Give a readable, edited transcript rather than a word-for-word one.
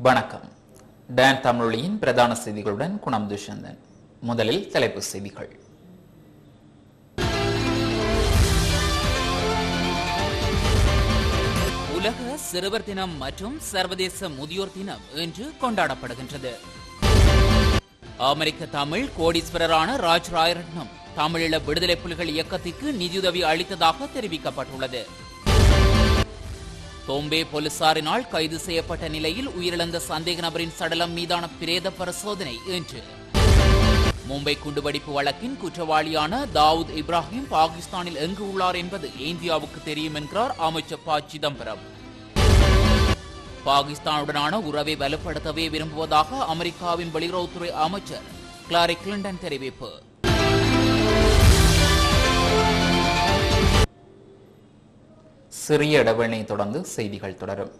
வணக்கம். டான் தமிழொலியின் பிரதான செய்திகளுடன் குணம் துஷந்தன். முதலில் தலைப்புச் செய்திகள். உலக சிறுவர் தினம் மற்றும் சர்வதேச முதியோர் தினம் இன்று கொண்டாடப்படுகின்றது. அமெரிக்க தமிழ் கோடீஸ்வரரான ராஜ் ராயரட்னம் தமிழீழ விடுதலை புலிகள் இயக்கத்திற்கு நிதியுதவி அளித்ததாக தெரிவிக்கப்பட்டுள்ளது. பொம்பே போலீசாரினால் கைது செய்யப்பட்ட நிலையில் உயிரிழந்த சந்தேக நபரின் சடலம் மீதான பிரேத பரிசோதனை இன்று. மும்பை குண்டுவெடிப்பு வழக்கின் குற்றவாளியான தாவூத் இப்ராஹிம் பாகிஸ்தானில் எங்கு உள்ளார் என்பது இந்தியாவுக்கு தெரியும் என்கிறார் அமைச்சர் ப. சிதம்பரம். பாகிஸ்தானுடனான உறவை வலுப்படுத்தவே விரும்புவதாக அமெரிக்காவின் வெளியுறவுத்துறை அமைச்சர் ஹிலாரி கிளின்டன் தெரிவிப்பு. சிறிய இடைவேளை தொடர்ந்து செய்திகள் தொடரும்.